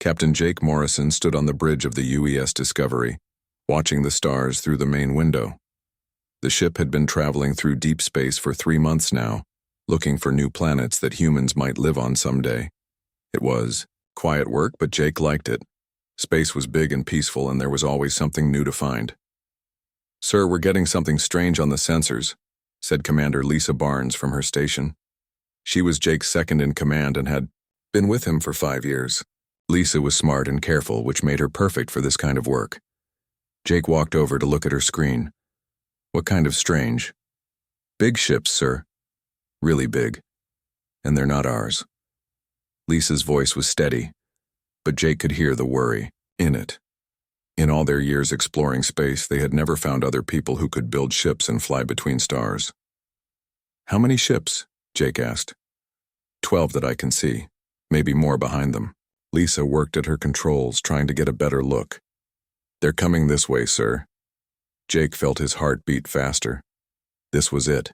Captain Jake Morrison stood on the bridge of the UES Discovery, watching the stars through the main window. The ship had been traveling through deep space for 3 months now, looking for new planets that humans might live on someday. It was quiet work, but Jake liked it. Space was big and peaceful, and there was always something new to find. "Sir, we're getting something strange on the sensors," said Commander Lisa Barnes from her station. She was Jake's second in command and had been with him for 5 years. Lisa was smart and careful, which made her perfect for this kind of work. Jake walked over to look at her screen. "What kind of strange?" "Big ships, sir. Really big. And they're not ours." Lisa's voice was steady, but Jake could hear the worry in it. In all their years exploring space, they had never found other people who could build ships and fly between stars. "How many ships?" Jake asked. 12 that I can see, maybe more behind them." Lisa worked at her controls, trying to get a better look. "They're coming this way, sir." Jake felt his heart beat faster. This was it.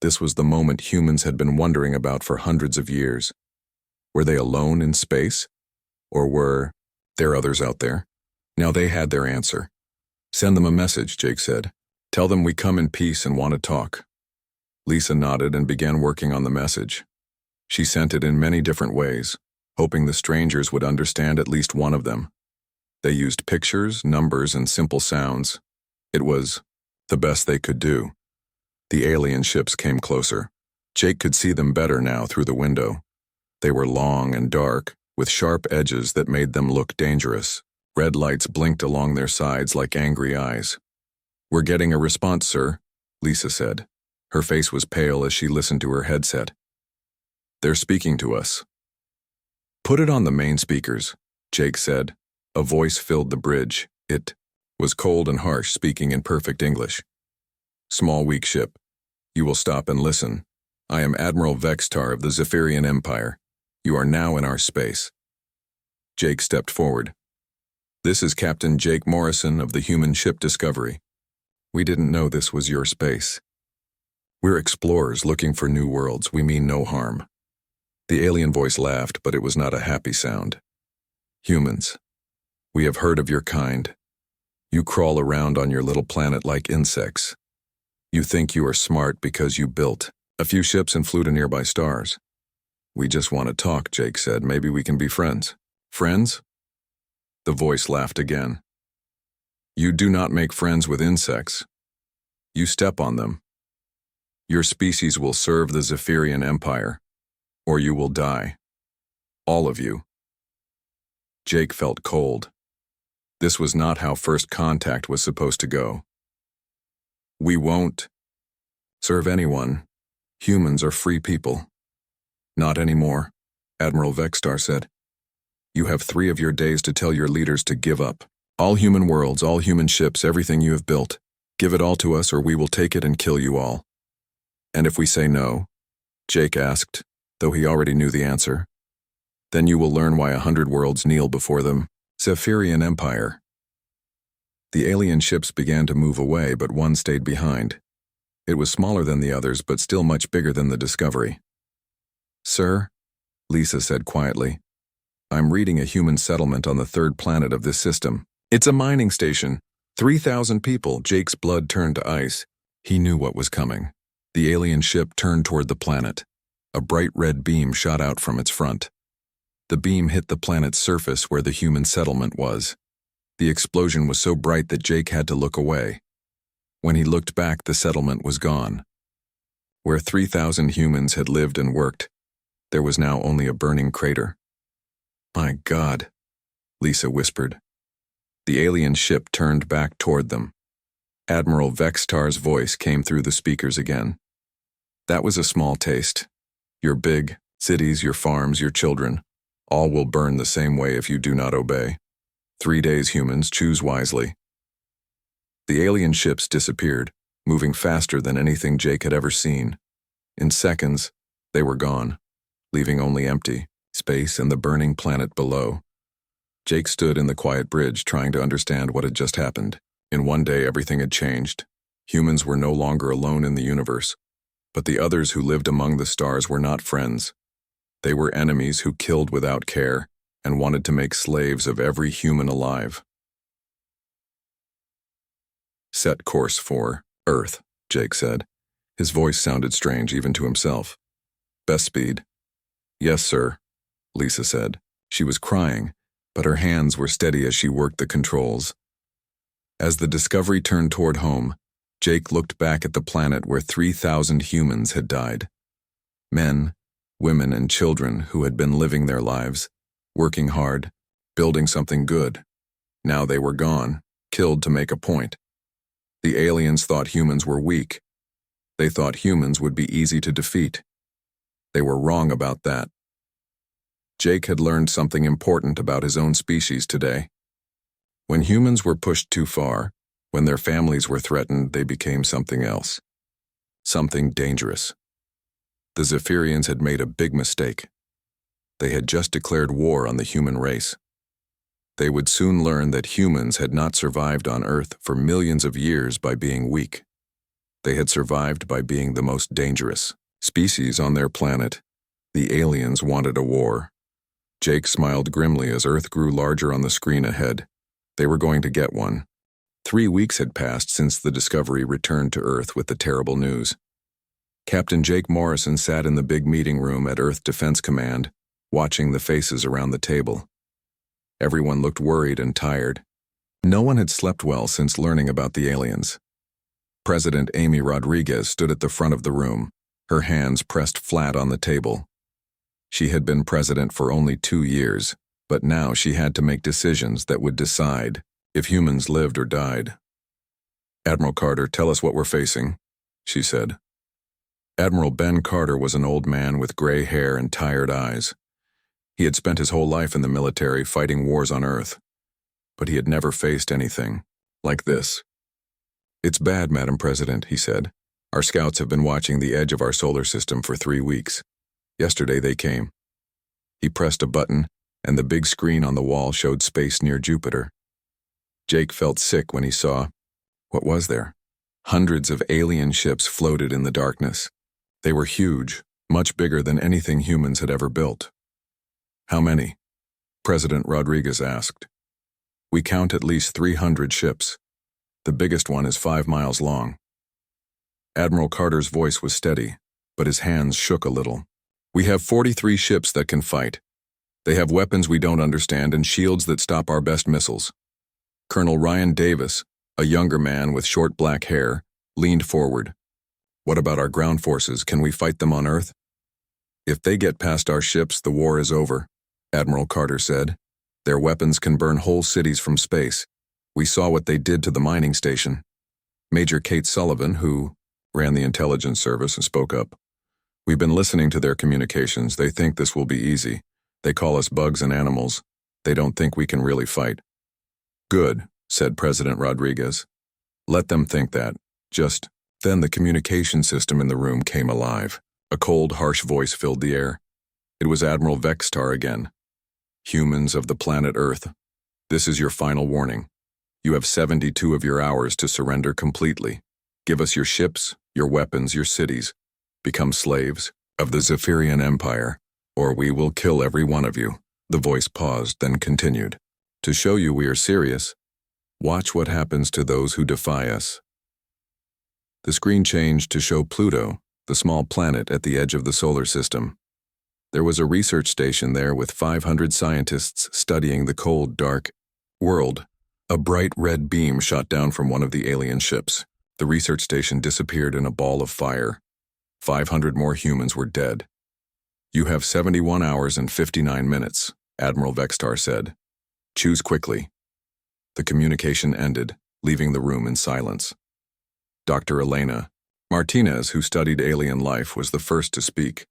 This was the moment humans had been wondering about for hundreds of years. Were they alone in space? Or were there others out there? Now they had their answer. "Send them a message," Jake said. "Tell them we come in peace and want to talk." Lisa nodded and began working on the message. She sent it in many different ways, hoping the strangers would understand at least one of them. They used pictures, numbers, and simple sounds. It was the best they could do. The alien ships came closer. Jake could see them better now through the window. They were long and dark, with sharp edges that made them look dangerous. Red lights blinked along their sides like angry eyes. "We're getting a response, sir," Lisa said. Her face was pale as she listened to her headset. "They're speaking to us." "Put it on the main speakers," Jake said. A voice filled the bridge. It was cold and harsh, speaking in perfect English. "Small, weak ship. You will stop and listen. I am Admiral Vextar of the Zephyrian Empire. You are now in our space." Jake stepped forward. "This is Captain Jake Morrison of the human ship Discovery. We didn't know this was your space. We're explorers looking for new worlds. We mean no harm." The alien voice laughed, but it was not a happy sound. "Humans, we have heard of your kind. You crawl around on your little planet like insects. You think you are smart because you built a few ships and flew to nearby stars. We just want to talk," Jake said. "Maybe we can be friends." "Friends?" The voice laughed again. "You do not make friends with insects. You step on them. Your species will serve the Zephyrian Empire, or you will die. All of you." Jake felt cold. This was not how first contact was supposed to go. "We won't serve anyone. Humans are free people." "Not anymore," Admiral Vextar said. "You have 3 of your days to tell your leaders to give up. All human worlds, all human ships, everything you have built. Give it all to us or we will take it and kill you all." "And if we say no?" Jake asked, though he already knew the answer. "Then you will learn why 100 worlds kneel before them. Zephyrian Empire." The alien ships began to move away, but one stayed behind. It was smaller than the others, but still much bigger than the Discovery. "Sir," Lisa said quietly, "I'm reading a human settlement on the 3rd planet of this system. It's a mining station. 3,000 people." Jake's blood turned to ice. He knew what was coming. The alien ship turned toward the planet. A bright red beam shot out from its front. The beam hit the planet's surface where the human settlement was. The explosion was so bright that Jake had to look away. When he looked back, the settlement was gone. Where 3,000 humans had lived and worked, there was now only a burning crater. "My God," Lisa whispered. The alien ship turned back toward them. Admiral Vextar's voice came through the speakers again. "That was a small taste. Your big cities, your farms, your children, all will burn the same way if you do not obey. 3 days, humans, choose wisely." The alien ships disappeared, moving faster than anything Jake had ever seen. In seconds, they were gone, leaving only empty space and the burning planet below. Jake stood in the quiet bridge, trying to understand what had just happened. In one day, everything had changed. Humans were no longer alone in the universe. But the others who lived among the stars were not friends. They were enemies who killed without care, and wanted to make slaves of every human alive. Set course for Earth, Jake said. His voice sounded strange even to himself. Best speed. Yes, sir, Lisa said. She was crying, but her hands were steady as she worked the controls. As the Discovery turned toward home, Jake looked back at the planet where 3,000 humans had died. Men, women, and children who had been living their lives, working hard, building something good. Now they were gone, killed to make a point. The aliens thought humans were weak. They thought humans would be easy to defeat. They were wrong about that. Jake had learned something important about his own species today. When humans were pushed too far, when their families were threatened, they became something else. Something dangerous. The Zephyrians had made a big mistake. They had just declared war on the human race. They would soon learn that humans had not survived on Earth for millions of years by being weak. They had survived by being the most dangerous species on their planet. The aliens wanted a war. Jake smiled grimly as Earth grew larger on the screen ahead. They were going to get one. 3 weeks had passed since the Discovery returned to Earth with the terrible news. Captain Jake Morrison sat in the big meeting room at Earth Defense Command, watching the faces around the table. Everyone looked worried and tired. No one had slept well since learning about the aliens. President Amy Rodriguez stood at the front of the room, her hands pressed flat on the table. She had been president for only 2 years, but now she had to make decisions that would decide if humans lived or died. Admiral Carter, tell us what we're facing, she said. Admiral Ben Carter was an old man with gray hair and tired eyes. He had spent his whole life in the military fighting wars on Earth, but he had never faced anything like this. It's bad, Madam President, he said. Our scouts have been watching the edge of our solar system for 3 weeks. Yesterday they came. He pressed a button, and the big screen on the wall showed space near Jupiter. Jake felt sick when he saw, what was there? Hundreds of alien ships floated in the darkness. They were huge, much bigger than anything humans had ever built. How many? President Rodriguez asked. We count at least 300 ships. The biggest one is 5 miles long. Admiral Carter's voice was steady, but his hands shook a little. We have 43 ships that can fight. They have weapons we don't understand and shields that stop our best missiles. Colonel Ryan Davis, a younger man with short black hair, leaned forward. What about our ground forces? Can we fight them on Earth? If they get past our ships, the war is over, Admiral Carter said. Their weapons can burn whole cities from space. We saw what they did to the mining station. Major Kate Sullivan, who ran the intelligence service, spoke up. We've been listening to their communications. They think this will be easy. They call us bugs and animals. They don't think we can really fight. Good, said President Rodriguez. Let them think that. Just then the communication system in the room came alive. A cold, harsh voice filled the air. It was Admiral Vextar again. Humans of the planet Earth, this is your final warning. You have 72 of your hours to surrender completely. Give us your ships, your weapons, your cities. Become slaves of the Zephyrian Empire, or we will kill every one of you. The voice paused, then continued. To show you we are serious, watch what happens to those who defy us. The screen changed to show Pluto, the small planet at the edge of the solar system. There was a research station there with 500 scientists studying the cold, dark world. A bright red beam shot down from one of the alien ships. The research station disappeared in a ball of fire. 500 more humans were dead. You have 71 hours and 59 minutes, Admiral Vextar said. Choose quickly. The communication ended, leaving the room in silence. Dr. Elena Martinez, who studied alien life, was the first to speak.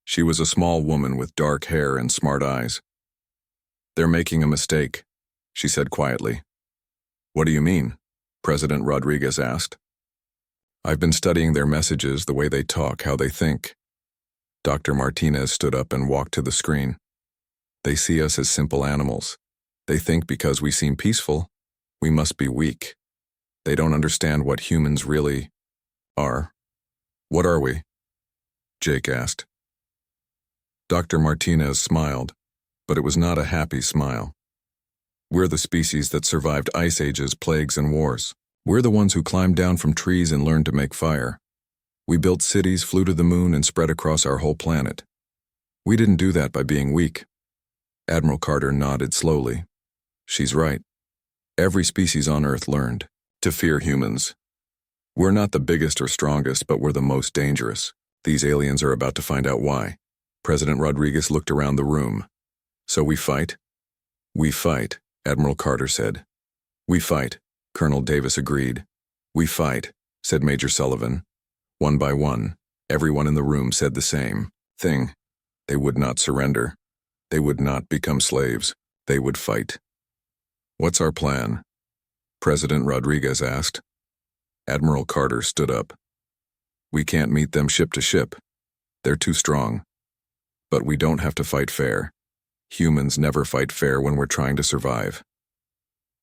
She was a small woman with dark hair and smart eyes. They're making a mistake, she said quietly. What do you mean? President Rodriguez asked. I've been studying their messages, the way they talk, how they think. Dr. Martinez stood up and walked to the screen. They see us as simple animals. They think because we seem peaceful, we must be weak. They don't understand what humans really are. What are we? Jake asked. Dr. Martinez smiled. but it was not a happy smile. We're the species that survived ice ages, plagues, and wars. We're the ones who climbed down from trees and learned to make fire. We built cities, flew to the moon, and spread across our whole planet. We didn't do that by being weak. Admiral Carter nodded slowly. She's right. Every species on Earth learned to fear humans. We're not the biggest or strongest, but we're the most dangerous. These aliens are about to find out why. President Rodriguez looked around the room. So we fight? We fight, Admiral Carter said. We fight, Colonel Davis agreed. We fight, said Major Sullivan. One by one, everyone in the room said the same thing. They would not surrender. They would not become slaves. They would fight. What's our plan? President Rodriguez asked. Admiral Carter stood up. We can't meet them ship to ship. They're too strong. But we don't have to fight fair. Humans never fight fair when we're trying to survive.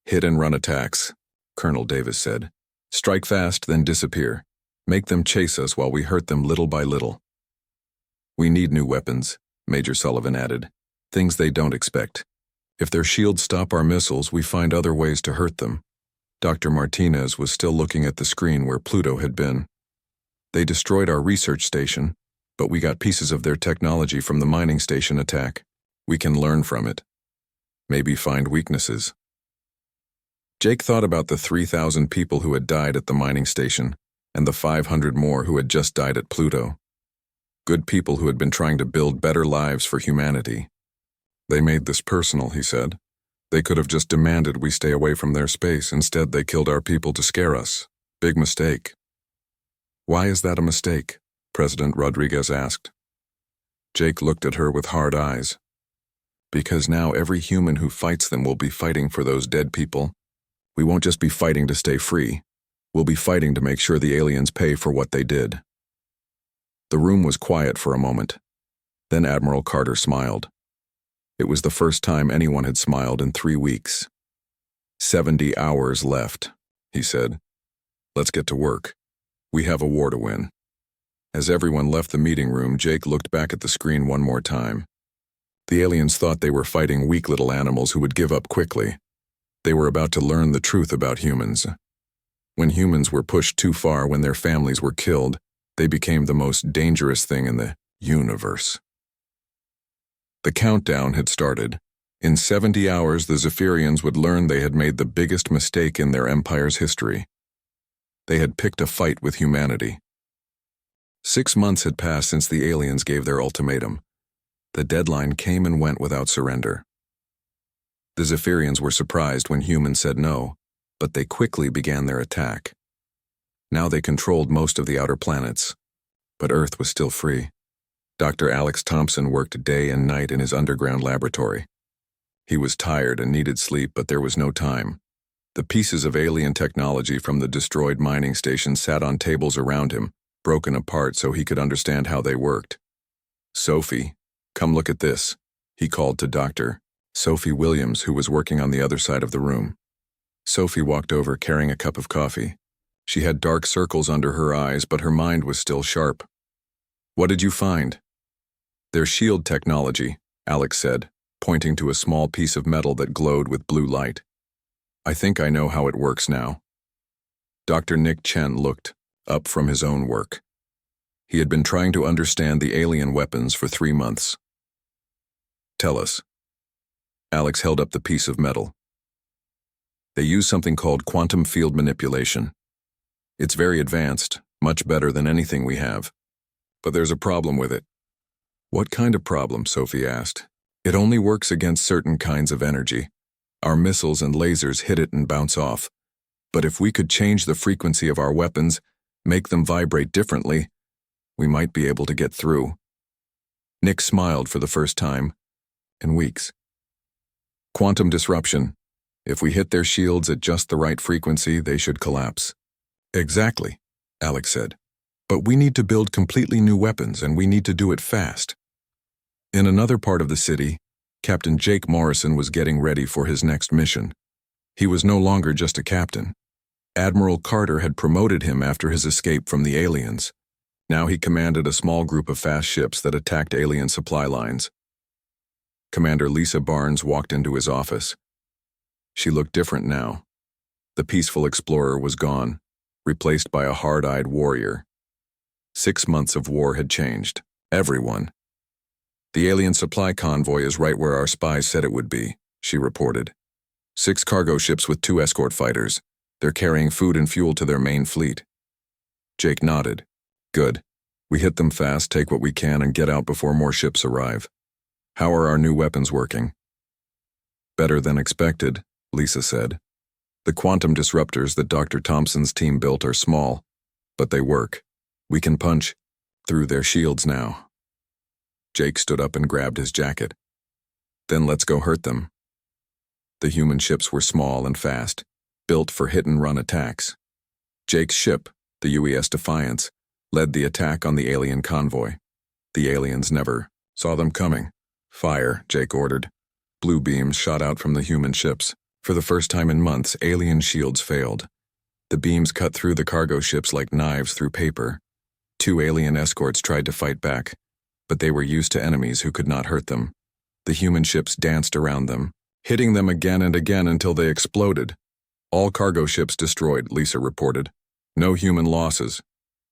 Hit and run attacks, Colonel Davis said. Strike fast, then disappear. Make them chase us while we hurt them little by little. We need new weapons, Major Sullivan added. Things they don't expect. If their shields stop our missiles, we find other ways to hurt them. Dr. Martinez was still looking at the screen where Pluto had been. They destroyed our research station, but we got pieces of their technology from the mining station attack. We can learn from it. Maybe find weaknesses. Jake thought about the 3,000 people who had died at the mining station and the 500 more who had just died at Pluto. Good people who had been trying to build better lives for humanity. They made this personal, he said. They could have just demanded we stay away from their space. Instead, they killed our people to scare us. Big mistake. Why is that a mistake? President Rodriguez asked. Jake looked at her with hard eyes. Because now every human who fights them will be fighting for those dead people. We won't just be fighting to stay free. We'll be fighting to make sure the aliens pay for what they did. The room was quiet for a moment. Then Admiral Carter smiled. It was the first time anyone had smiled in 3 weeks. 70 hours left, he said. Let's get to work. We have a war to win. As everyone left the meeting room, Jake looked back at the screen one more time. The aliens thought they were fighting weak little animals who would give up quickly. They were about to learn the truth about humans. When humans were pushed too far, when their families were killed, they became the most dangerous thing in the universe. The countdown had started. In 70 hours, the Zephyrians would learn they had made the biggest mistake in their empire's history. They had picked a fight with humanity. 6 months had passed since the aliens gave their ultimatum. The deadline came and went without surrender. The Zephyrians were surprised when humans said no, but they quickly began their attack. Now they controlled most of the outer planets, but Earth was still free. Dr. Alex Thompson worked day and night in his underground laboratory. He was tired and needed sleep, but there was no time. The pieces of alien technology from the destroyed mining station sat on tables around him, broken apart so he could understand how they worked. Sophie, come look at this, he called to Dr. Sophie Williams, who was working on the other side of the room. Sophie walked over carrying a cup of coffee. She had dark circles under her eyes, but her mind was still sharp. What did you find? Their shield technology, Alex said, pointing to a small piece of metal that glowed with blue light. I think I know how it works now. Dr. Nick Chen looked up from his own work. He had been trying to understand the alien weapons for 3 months. Tell us. Alex held up the piece of metal. They use something called quantum field manipulation. It's very advanced, much better than anything we have. But there's a problem with it. What kind of problem? Sophie asked. It only works against certain kinds of energy. Our missiles and lasers hit it and bounce off. But if we could change the frequency of our weapons, make them vibrate differently, we might be able to get through. Nick smiled for the first time in weeks. Quantum disruption. If we hit their shields at just the right frequency, they should collapse. Exactly, Alex said. But we need to build completely new weapons, and we need to do it fast. In another part of the city, Captain Jake Morrison was getting ready for his next mission. He was no longer just a captain. Admiral Carter had promoted him after his escape from the aliens. Now he commanded a small group of fast ships that attacked alien supply lines. Commander Lisa Barnes walked into his office. She looked different now. The peaceful explorer was gone, replaced by a hard-eyed warrior. 6 months of war had changed everyone. "The alien supply convoy is right where our spies said it would be," she reported. 6 cargo ships with 2 escort fighters. They're carrying food and fuel to their main fleet. Jake nodded. "Good. We hit them fast, take what we can, and get out before more ships arrive. How are our new weapons working?" "Better than expected," Lisa said. "The quantum disruptors that Dr. Thompson's team built are small, but they work. We can punch through their shields now." Jake stood up and grabbed his jacket. "Then let's go hurt them." The human ships were small and fast, built for hit-and-run attacks. Jake's ship, the UES Defiance, led the attack on the alien convoy. The aliens never saw them coming. "Fire," Jake ordered. Blue beams shot out from the human ships. For the first time in months, alien shields failed. The beams cut through the cargo ships like knives through paper. 2 alien escorts tried to fight back, but they were used to enemies who could not hurt them. The human ships danced around them, hitting them again and again until they exploded. "All cargo ships destroyed," Lisa reported. "No human losses."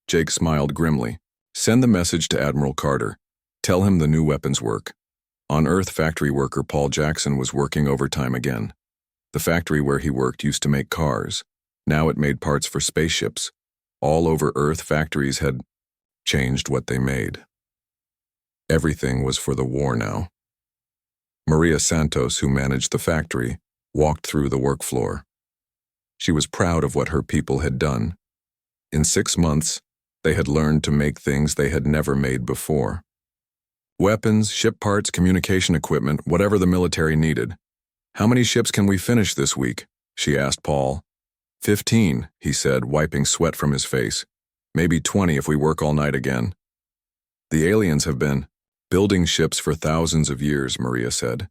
Jake smiled grimly. "Send the message to Admiral Carter. Tell him the new weapons work." On Earth, factory worker Paul Jackson was working overtime again. The factory where he worked used to make cars. Now it made parts for spaceships. All over Earth, factories had changed what they made. Everything was for the war now. Maria Santos, who managed the factory, walked through the work floor. She was proud of what her people had done. In 6 months, they had learned to make things they had never made before. Weapons, ship parts, communication equipment, whatever the military needed. "How many ships can we finish this week?" she asked Paul. 15, he said, wiping sweat from his face. "Maybe 20 if we work all night again." "The aliens have been building ships for thousands of years," Maria said.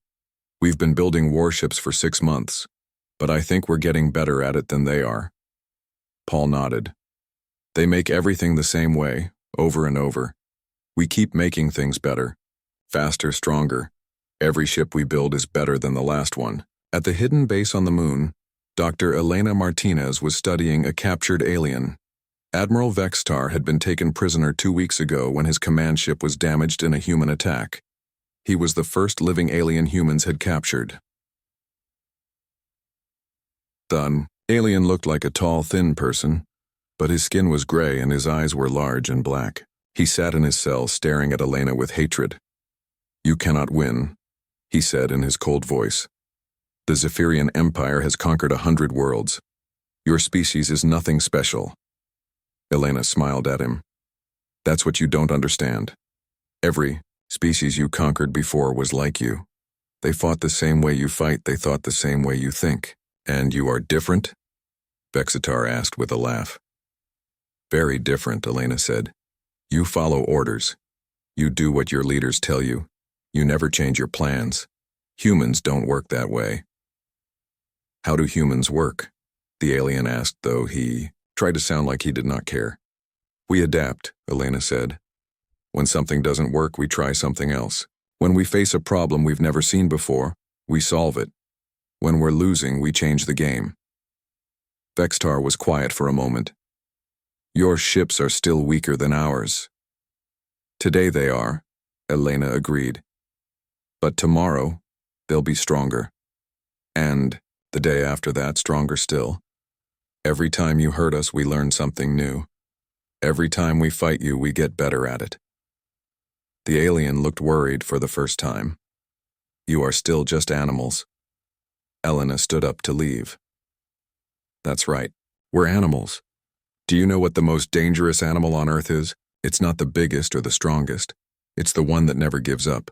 "We've been building warships for 6 months, but I think we're getting better at it than they are." Paul nodded. "They make everything the same way, over and over. We keep making things better, faster, stronger. Every ship we build is better than the last one." At the hidden base on the moon, Dr. Elena Martinez was studying a captured alien. Admiral Vextar had been taken prisoner 2 weeks ago when his command ship was damaged in a human attack. He was the first living alien humans had captured. The alien looked like a tall, thin person, but his skin was gray and his eyes were large and black. He sat in his cell staring at Elena with hatred. "You cannot win," he said in his cold voice. "The Zephyrian Empire has conquered 100 worlds. Your species is nothing special." Elena smiled at him. "That's what you don't understand. Every species you conquered before was like you. They fought the same way you fight, they thought the same way you think. And you are different?" Vexitar asked with a laugh. "Very different," Elena said. "You follow orders. You do what your leaders tell you. You never change your plans. Humans don't work that way." "How do humans work?" the alien asked, though he tried to sound like he did not care. "We adapt," Elena said. "When something doesn't work, we try something else. When we face a problem we've never seen before, we solve it. When we're losing, we change the game." Vextar was quiet for a moment. "Your ships are still weaker than ours." "Today they are," Elena agreed. "But tomorrow, they'll be stronger. And the day after that, stronger still. Every time you hurt us, we learn something new. Every time we fight you, we get better at it." The alien looked worried for the first time. "You are still just animals." Elena stood up to leave. "That's right. We're animals. Do you know what the most dangerous animal on Earth is? It's not the biggest or the strongest. It's the one that never gives up.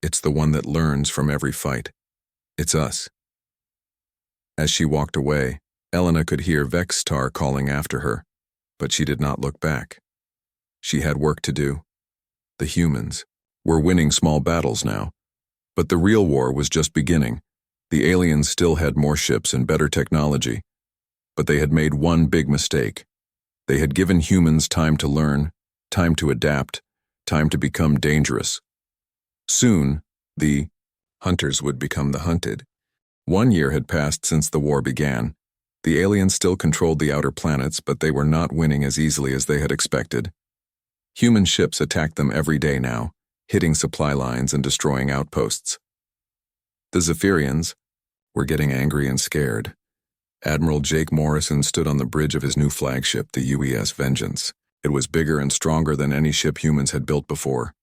It's the one that learns from every fight. It's us." As she walked away, Elena could hear Vextar calling after her, but she did not look back. She had work to do. The humans were winning small battles now, but the real war was just beginning. The aliens still had more ships and better technology, but they had made one big mistake. They had given humans time to learn, time to adapt, time to become dangerous. Soon, the Hunters would become the hunted. 1 year had passed since the war began. The aliens still controlled the outer planets, but they were not winning as easily as they had expected. Human ships attacked them every day now, hitting supply lines and destroying outposts. The Zephyrians were getting angry and scared. Admiral Jake Morrison stood on the bridge of his new flagship, the UES Vengeance. It was bigger and stronger than any ship humans had built before.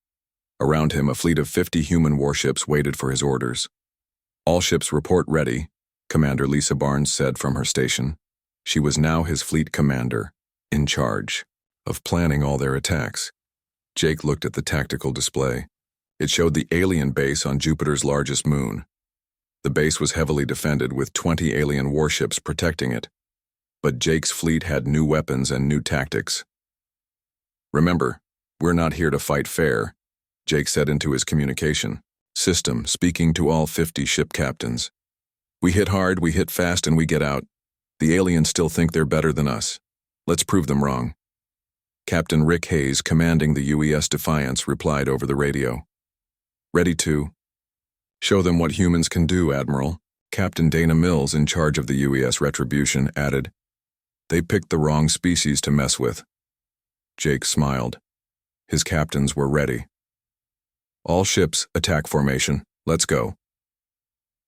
Around him, a fleet of 50 human warships waited for his orders. "All ships report ready," Commander Lisa Barnes said from her station. She was now his fleet commander, in charge of planning all their attacks. Jake looked at the tactical display. It showed the alien base on Jupiter's largest moon. The base was heavily defended with 20 alien warships protecting it. But Jake's fleet had new weapons and new tactics. "Remember, we're not here to fight fair," Jake said into his communication system, speaking to all 50 ship captains. "We hit hard, we hit fast, and we get out. The aliens still think they're better than us. Let's prove them wrong." Captain Rick Hayes, commanding the UES Defiance, replied over the radio. "Ready to show them what humans can do, Admiral." Captain Dana Mills, in charge of the UES Retribution, added, "They picked the wrong species to mess with." Jake smiled. His captains were ready. "All ships, attack formation. Let's go."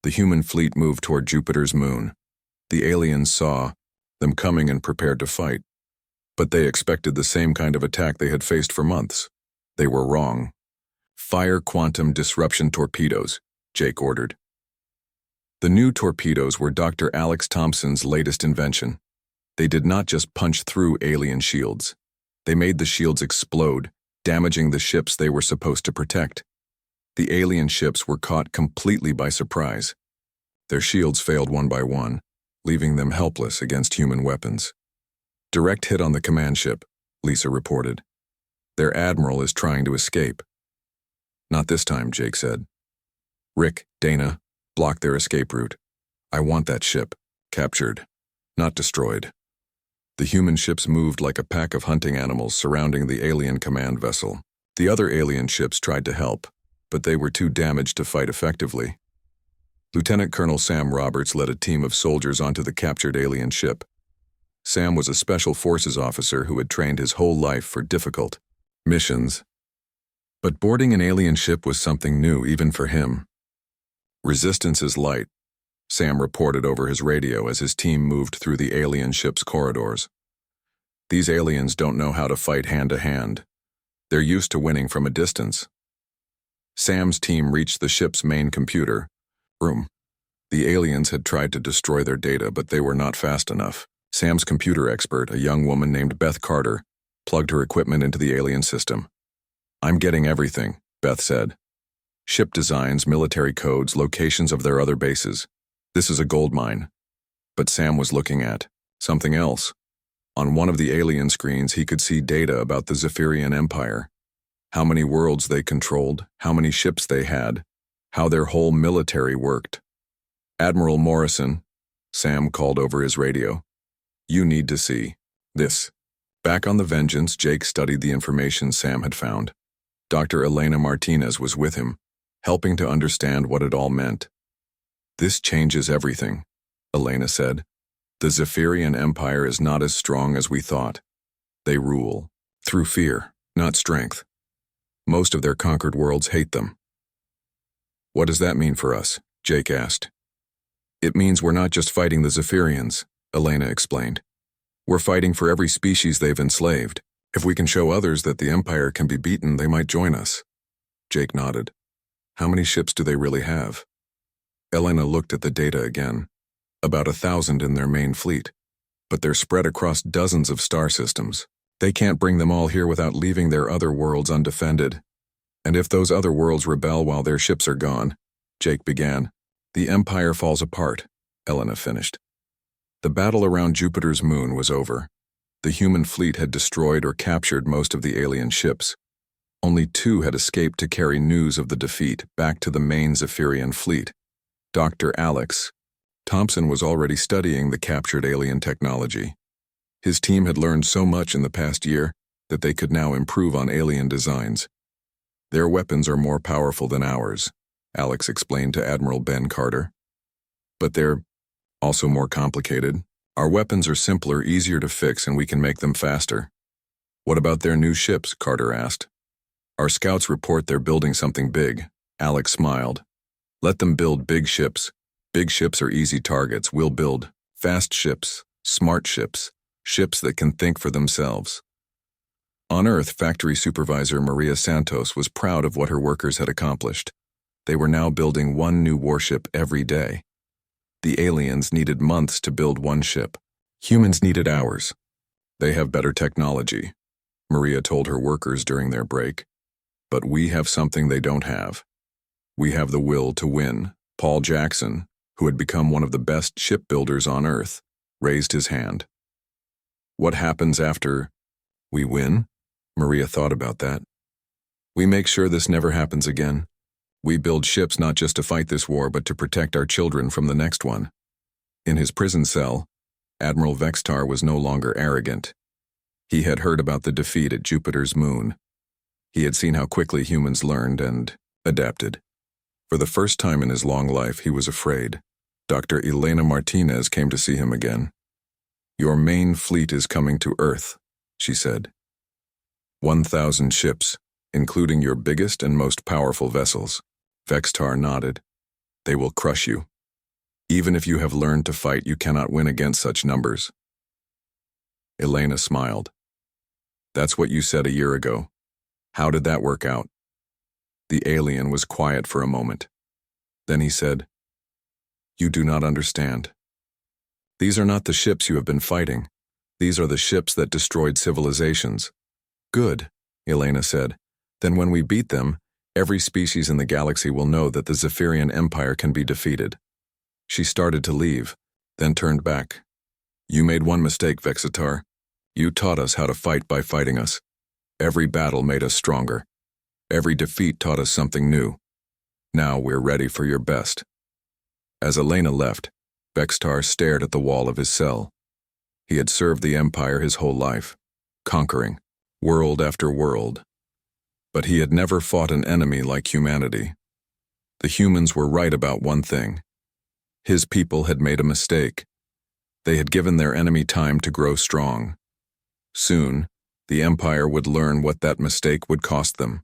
The human fleet moved toward Jupiter's moon. The aliens saw them coming and prepared to fight. But they expected the same kind of attack they had faced for months. They were wrong. "Fire quantum disruption torpedoes," Jake ordered. The new torpedoes were Dr. Alex Thompson's latest invention. They did not just punch through alien shields. They made the shields explode, damaging the ships they were supposed to protect. The alien ships were caught completely by surprise. Their shields failed one by one, leaving them helpless against human weapons. "Direct hit on the command ship," Lisa reported. "Their admiral is trying to escape." "Not this time," Jake said. "Rick, Dana, block their escape route. I want that ship captured, not destroyed." The human ships moved like a pack of hunting animals surrounding the alien command vessel. The other alien ships tried to help, but they were too damaged to fight effectively. Lieutenant Colonel Sam Roberts led a team of soldiers onto the captured alien ship. Sam was a special forces officer who had trained his whole life for difficult missions. But boarding an alien ship was something new even for him. "Resistance is light," Sam reported over his radio as his team moved through the alien ship's corridors. "These aliens don't know how to fight hand-to-hand. They're used to winning from a distance." Sam's team reached the ship's main computer room. The aliens had tried to destroy their data, but they were not fast enough. Sam's computer expert, a young woman named Beth Carter, plugged her equipment into the alien system. "I'm getting everything," Beth said. "Ship designs, military codes, locations of their other bases. This is a gold mine." But Sam was looking at something else. On one of the alien screens, he could see data about the Zephyrian Empire. How many worlds they controlled, how many ships they had, how their whole military worked. "Admiral Morrison," Sam called over his radio. "You need to see this." Back on the Vengeance, Jake studied the information Sam had found. Dr. Elena Martinez was with him, helping to understand what it all meant. "This changes everything," Elena said. "The Zephyrian Empire is not as strong as we thought. They rule through fear, not strength. Most of their conquered worlds hate them." "What does that mean for us?" Jake asked. "It means we're not just fighting the Zephyrians," Elena explained. "We're fighting for every species they've enslaved. If we can show others that the Empire can be beaten, they might join us." Jake nodded. "How many ships do they really have?" Elena looked at the data again. About 1,000 in their main fleet. But they're spread across dozens of star systems. They can't bring them all here without leaving their other worlds undefended. And if those other worlds rebel while their ships are gone, Jake began, the Empire falls apart, Elena finished. The battle around Jupiter's moon was over. The human fleet had destroyed or captured most of the alien ships. Only 2 had escaped to carry news of the defeat back to the main Zephyrian fleet. Dr. Alex Thompson was already studying the captured alien technology. His team had learned so much in the past year that they could now improve on alien designs. Their weapons are more powerful than ours, Alex explained to Admiral Ben Carter. But they're also more complicated. Our weapons are simpler, easier to fix, and we can make them faster. What about their new ships? Carter asked. Our scouts report they're building something big. Alex smiled. Let them build big ships. Big ships are easy targets. We'll build fast ships, smart ships, ships that can think for themselves. On Earth, factory supervisor Maria Santos was proud of what her workers had accomplished. They were now building one new warship every day. The aliens needed months to build one ship. Humans needed hours. They have better technology, Maria told her workers during their break. But we have something they don't have. We have the will to win. Paul Jackson, who had become one of the best shipbuilders on Earth, raised his hand. What happens after we win? Maria thought about that. We make sure this never happens again. We build ships not just to fight this war, but to protect our children from the next one. In his prison cell, Admiral Vextar was no longer arrogant. He had heard about the defeat at Jupiter's moon. He had seen how quickly humans learned and adapted. For the first time in his long life, he was afraid. Dr. Elena Martinez came to see him again. Your main fleet is coming to Earth, she said. 1,000 ships, including your biggest and most powerful vessels. Vextar nodded. They will crush you. Even if you have learned to fight, you cannot win against such numbers. Elena smiled. That's what you said a year ago. How did that work out? The alien was quiet for a moment. Then he said, You do not understand. These are not the ships you have been fighting. These are the ships that destroyed civilizations. Good, Elena said. Then when we beat them, every species in the galaxy will know that the Zephyrian Empire can be defeated. She started to leave, then turned back. You made one mistake, Vexitar. You taught us how to fight by fighting us. Every battle made us stronger. Every defeat taught us something new. Now we're ready for your best. As Elena left, Vextar stared at the wall of his cell. He had served the Empire his whole life, conquering world after world. But he had never fought an enemy like humanity. The humans were right about one thing. His people had made a mistake. They had given their enemy time to grow strong. Soon, the Empire would learn what that mistake would cost them.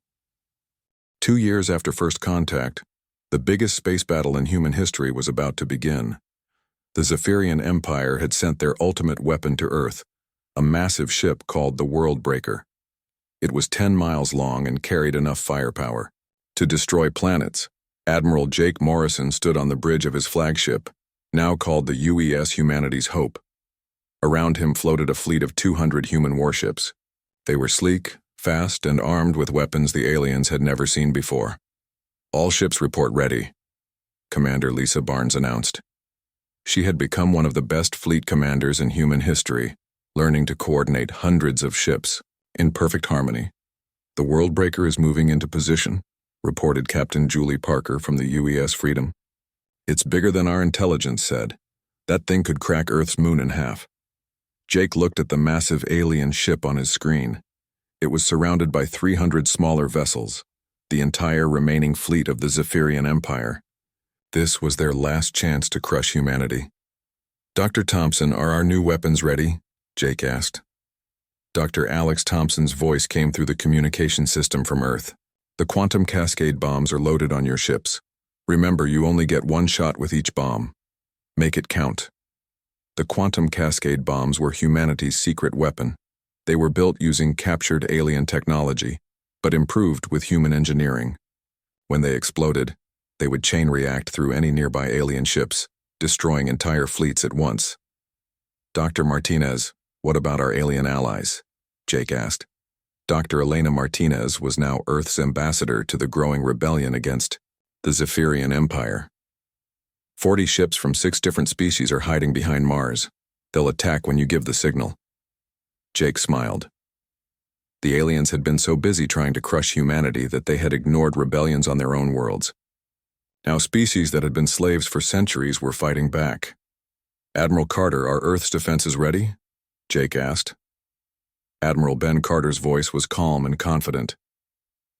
2 years after first contact, the biggest space battle in human history was about to begin. The Zephyrian Empire had sent their ultimate weapon to Earth, a massive ship called the World Breaker. It was 10 miles long and carried enough firepower to destroy planets. Admiral Jake Morrison stood on the bridge of his flagship, now called the UES Humanity's Hope. Around him floated a fleet of 200 human warships. They were sleek, fast, and armed with weapons the aliens had never seen before. All ships report ready, Commander Lisa Barnes announced. She had become one of the best fleet commanders in human history, learning to coordinate hundreds of ships in perfect harmony. The World Breaker is moving into position, reported Captain Julie Parker from the UES Freedom. It's bigger than our intelligence said. That thing could crack Earth's moon in half. Jake looked at the massive alien ship on his screen. It was surrounded by 300 smaller vessels, the entire remaining fleet of the Zephyrian Empire. This was their last chance to crush humanity. Dr. Thompson, are our new weapons ready? Jake asked. Dr. Alex Thompson's voice came through the communication system from Earth. The quantum cascade bombs are loaded on your ships. Remember, you only get one shot with each bomb. Make it count. The quantum cascade bombs were humanity's secret weapon. They were built using captured alien technology, but improved with human engineering. When they exploded, they would chain react through any nearby alien ships, destroying entire fleets at once. Dr. Martinez, what about our alien allies? Jake asked. Dr. Elena Martinez was now Earth's ambassador to the growing rebellion against the Zephyrian Empire. 40 ships from 6 different species are hiding behind Mars. They'll attack when you give the signal. Jake smiled. The aliens had been so busy trying to crush humanity that they had ignored rebellions on their own worlds. Now species that had been slaves for centuries were fighting back. Admiral Carter, are Earth's defenses ready? Jake asked. Admiral Ben Carter's voice was calm and confident.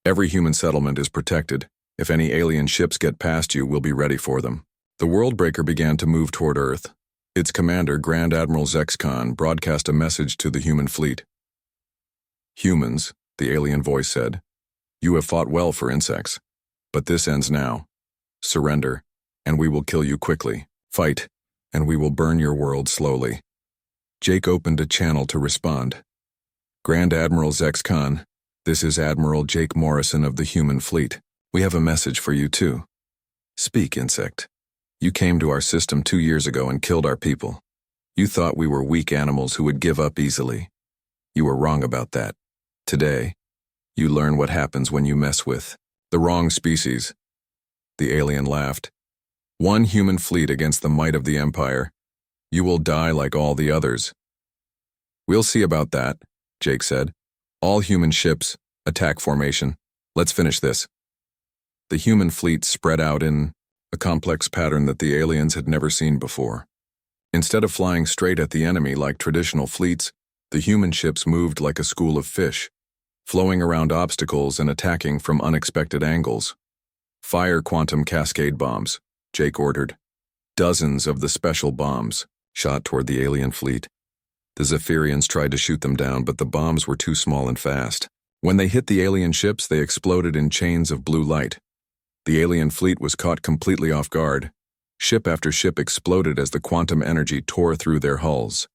Every human settlement is protected. If any alien ships get past you, we'll be ready for them. The Worldbreaker began to move toward Earth. Its commander, Grand Admiral Zexcon, broadcast a message to the human fleet. Humans, the alien voice said, you have fought well for insects. But this ends now. Surrender, and we will kill you quickly. Fight, and we will burn your world slowly. Jake opened a channel to respond. Grand Admiral Zexcon, this is Admiral Jake Morrison of the human fleet. We have a message for you too. Speak, insect. You came to our system 2 years ago and killed our people. You thought we were weak animals who would give up easily. You were wrong about that. Today, you learn what happens when you mess with the wrong species. The alien laughed. One human fleet against the might of the Empire. You will die like all the others. We'll see about that, Jake said. All human ships, attack formation. Let's finish this. The human fleet spread out in a complex pattern that the aliens had never seen before. Instead of flying straight at the enemy like traditional fleets, the human ships moved like a school of fish, flowing around obstacles and attacking from unexpected angles. Fire quantum cascade bombs, Jake ordered. Dozens of the special bombs shot toward the alien fleet. The Zephyrians tried to shoot them down, but the bombs were too small and fast. When they hit the alien ships, they exploded in chains of blue light. The alien fleet was caught completely off guard. Ship after ship exploded as the quantum energy tore through their hulls.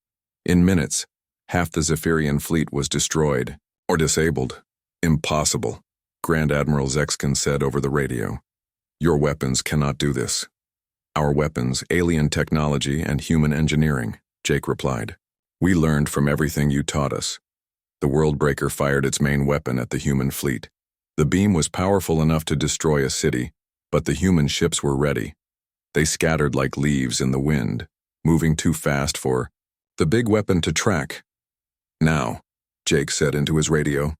In minutes, half the Zephyrian fleet was destroyed or disabled. Impossible, Grand Admiral Zexcon said over the radio. Your weapons cannot do this. Our weapons, alien technology, and human engineering, Jake replied. We learned from everything you taught us. The Worldbreaker fired its main weapon at the human fleet. The beam was powerful enough to destroy a city, but the human ships were ready. They scattered like leaves in the wind, moving too fast for the big weapon to track. Now, Jake said into his radio.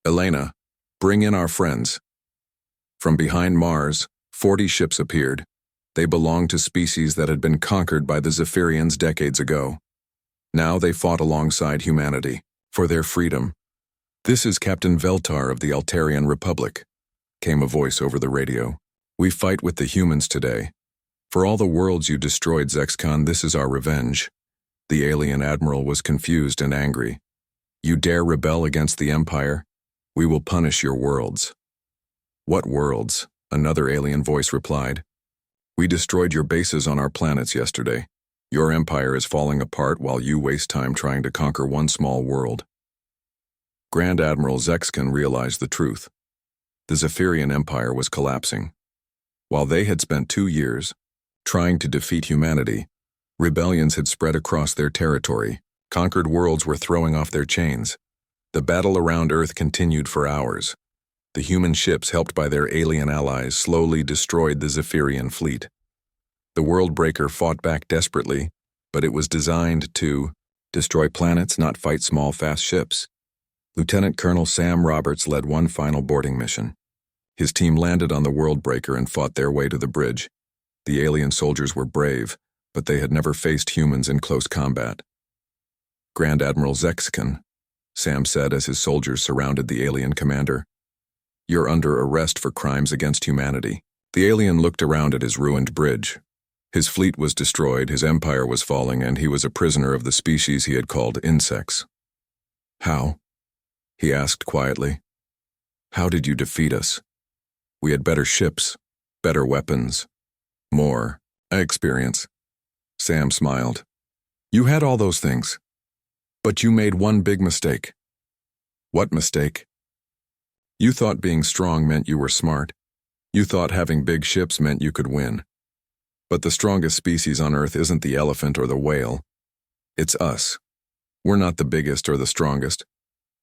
Elena, bring in our friends. From behind Mars, 40 ships appeared. They belonged to species that had been conquered by the Zephyrians decades ago. Now they fought alongside humanity for their freedom. This is Captain Veltar of the Altarian Republic, came a voice over the radio. We fight with the humans today. For all the worlds you destroyed, Zexcon, this is our revenge. The alien admiral was confused and angry. You dare rebel against the Empire? We will punish your worlds. What worlds? Another alien voice replied. We destroyed your bases on our planets yesterday. Your empire is falling apart while you waste time trying to conquer one small world. Grand Admiral Zexcon realized the truth. The Zephyrian Empire was collapsing. While they had spent 2 years trying to defeat humanity, rebellions had spread across their territory. Conquered worlds were throwing off their chains. The battle around Earth continued for hours. The human ships, helped by their alien allies, slowly destroyed the Zephyrian fleet. The Worldbreaker fought back desperately, but it was designed to destroy planets, not fight small, fast ships. Lieutenant Colonel Sam Roberts led one final boarding mission. His team landed on the Worldbreaker and fought their way to the bridge. The alien soldiers were brave, but they had never faced humans in close combat. Grand Admiral Zexcon, Sam said as his soldiers surrounded the alien commander. You're under arrest for crimes against humanity. The alien looked around at his ruined bridge. His fleet was destroyed, his empire was falling, and he was a prisoner of the species he had called insects. How? He asked quietly. How did you defeat us? We had better ships, better weapons, more experience. Sam smiled. You had all those things, but you made one big mistake. What mistake? You thought being strong meant you were smart. You thought having big ships meant you could win. But the strongest species on Earth isn't the elephant or the whale. It's us. We're not the biggest or the strongest,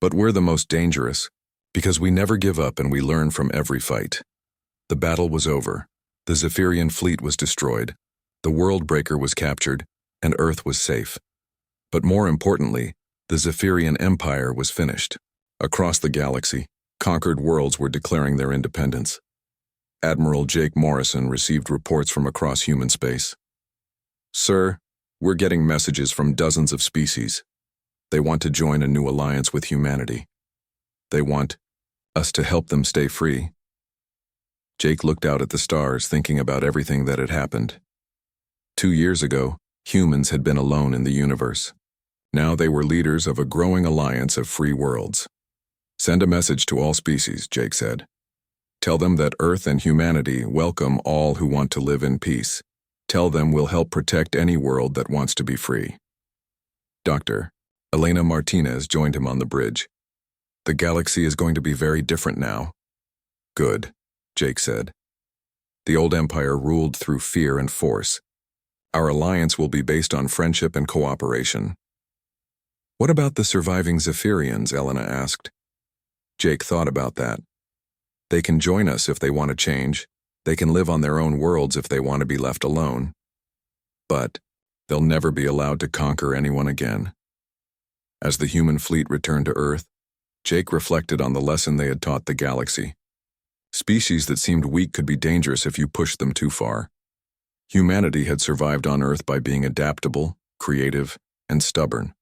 but we're the most dangerous, because we never give up and we learn from every fight. The battle was over. The Zephyrian fleet was destroyed. The Worldbreaker was captured, and Earth was safe. But more importantly, the Zephyrian Empire was finished. Across the galaxy, conquered worlds were declaring their independence. Admiral Jake Morrison received reports from across human space. Sir, we're getting messages from dozens of species. They want to join a new alliance with humanity. They want us to help them stay free. Jake looked out at the stars, thinking about everything that had happened. 2 years ago, humans had been alone in the universe. Now they were leaders of a growing alliance of free worlds. "Send a message to all species," Jake said. "Tell them that Earth and humanity welcome all who want to live in peace. Tell them we'll help protect any world that wants to be free." Dr. Elena Martinez joined him on the bridge. "The galaxy is going to be very different now." "Good," Jake said. "The old empire ruled through fear and force. Our alliance will be based on friendship and cooperation." "What about the surviving Zephyrians?" Elena asked. Jake thought about that. "They can join us if they want to change. They can live on their own worlds if they want to be left alone. But they'll never be allowed to conquer anyone again." As the human fleet returned to Earth, Jake reflected on the lesson they had taught the galaxy. Species that seemed weak could be dangerous if you pushed them too far. Humanity had survived on Earth by being adaptable, creative, and stubborn.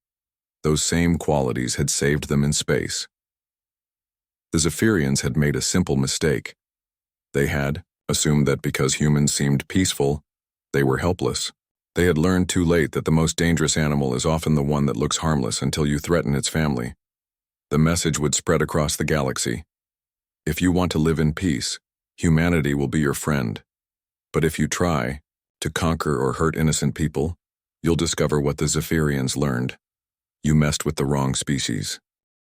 Those same qualities had saved them in space. The Zephyrians had made a simple mistake. They had assumed that because humans seemed peaceful, they were helpless. They had learned too late that the most dangerous animal is often the one that looks harmless until you threaten its family. The message would spread across the galaxy. If you want to live in peace, humanity will be your friend. But if you try to conquer or hurt innocent people, you'll discover what the Zephyrians learned. You messed with the wrong species.